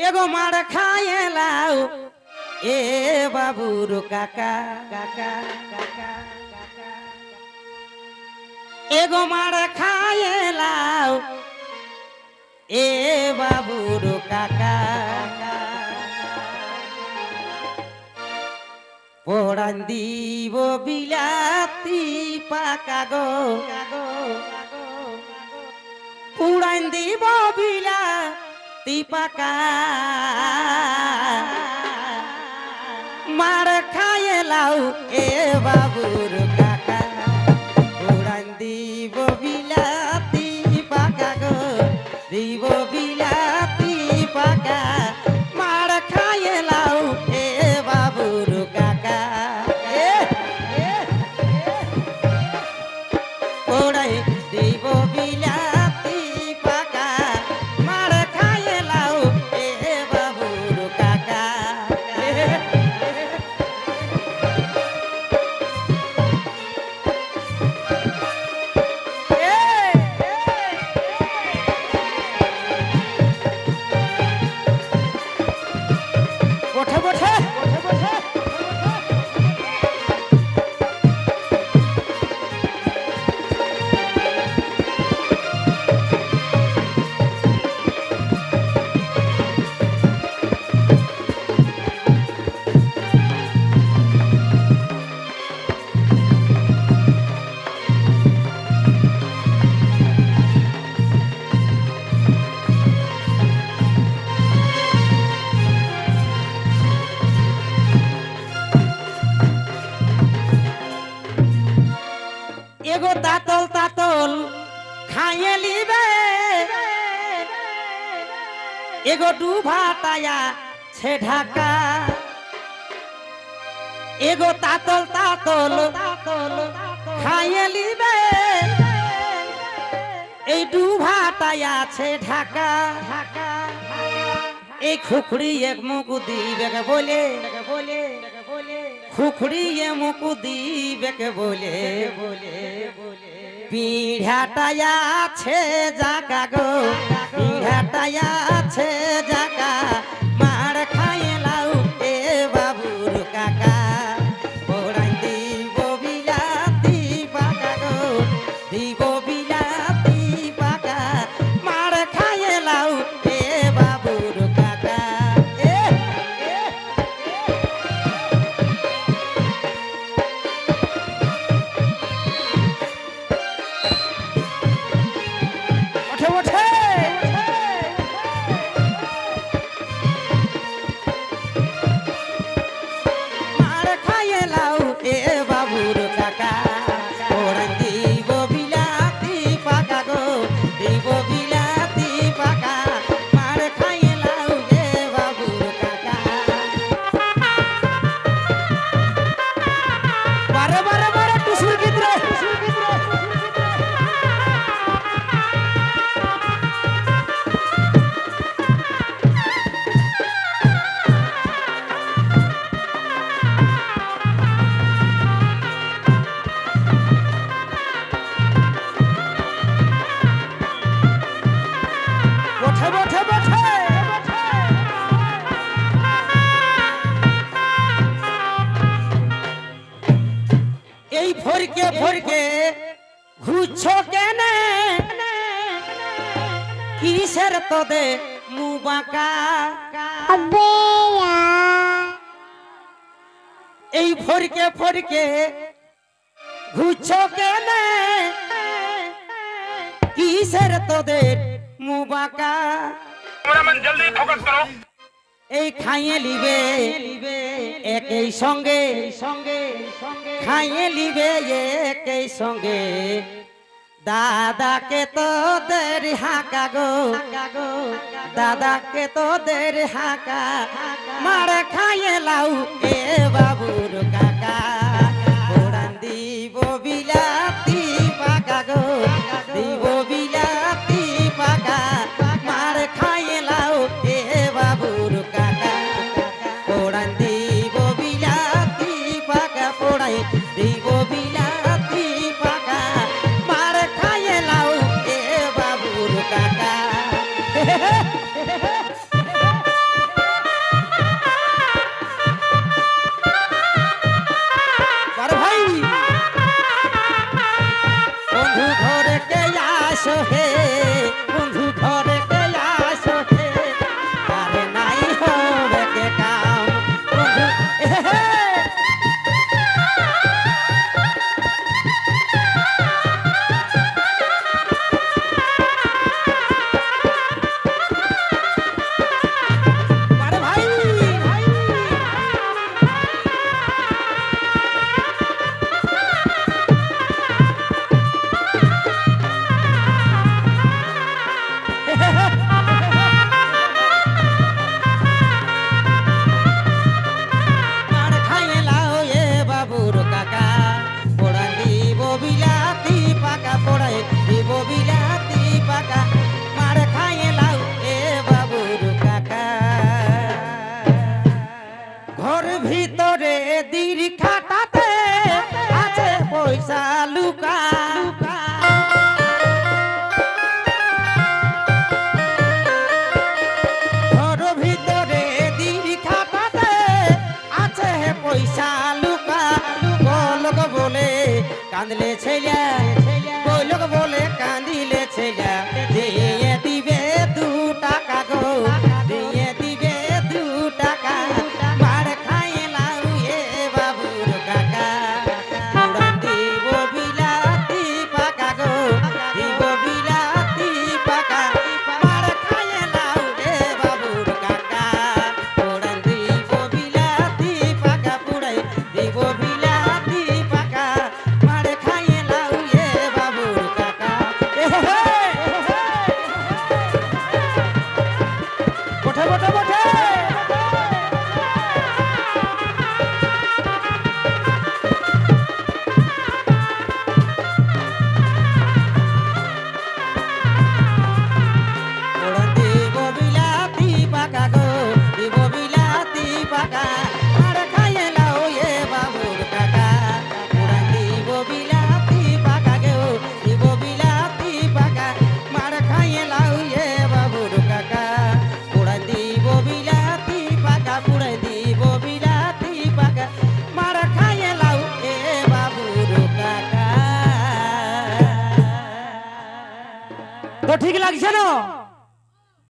एगो मार खाए लाओ ए बाबूर काका काका काका एगो मार खाए लाओ ए बाबूर काका पोड़ान दीब बिलाती पाका गो पोड़ान दीब बिलाती पाका मार खाए लाओ ए बाबूर काका पोड़ान दीब बिलाती पाका गो दीब बिलाती पाका मार खाए लाओ ए बाबूर काका पोड़ाई दीब बिलाती पाका मार खाए लाओ ए बाबूर काका एगो तातल तातल खाए लीबे एगो डूबा ताया छे ढाका एगो तातल तातल खाए लीबे ए डूबा ताया छे ढाका ए खुखड़ी एक मुकुदी बेके बोले खुखड़ी ये मुकुदी बेके बोले पीढ़ाटाया छे जाका गो पीढ़ाटाया छे जाका मार खाए लाऊ ए बाबूर काका पोड़ाई दीब बिलाती पाका गो दीब बिलाती पाका मार खाए लाऊ ए बाबूर काका ফরকে ফরকে ঘুরছো কেন কিসের তোদে মুবাকা এই ফরকে ফরকে ঘুরছো কেন কিসের তোদের মুবাকা जल्दी फोकस करो এই খাইয়ে লিবে একই সঙ্গে খাইয়ে লিবে একই সঙ্গে দাদাকে তোদের হাঁকা গো দাদাকে তোদের হাঁকা মার খাইয়ে লাউ এ বাবুর কাকা পোড়ান দিব বিলাতি পাকা গো দিব বিলাতি পাকা মার খাইয়ে লাউ এ বাবুর কাকা পোড়ান দিব বিলাতি পাকা পোড়াই দিব বিলাতি পাকা মার খাইয়ে লাউ এ বাবুর কাকা কাঁদলে ছেলে ওই লোক বলে কাঁদিলে ছেলে দিয়ে দিবে 2 টাকা গো দিয়ে দিবে 2 টাকা মার খাইয়ে লাউ এ বাবুর কাকা উড়ান দিব বিলাতি পাকা গো দিব বিলাতি পাকা মার খাইয়ে লাউ এ বাবুর কাকা উড়ান দিব বিলাতি পাকা পুড়াই দিব বিলাতি পাকা মার খাইয়ে লাউ এ বাবুর কাকা বটে বটে বটে উড়ান দিব বিলাতি পাকা গো দিব বিলাতি পাকা মার খাইয়ে লাউ এ বাবুর কাকা উড়ান দিব বিলাতি পাকা গো দিব বিলাতি পাকা মার খাইয়ে লাউ এ বাবুর কাকা উড়ান দিব বিলাতি পাকা পুড়াই দিব বিলাতি পাকা মার খাইয়ে লাউ এ বাবুর কাকা তো ঠিক লাগছে না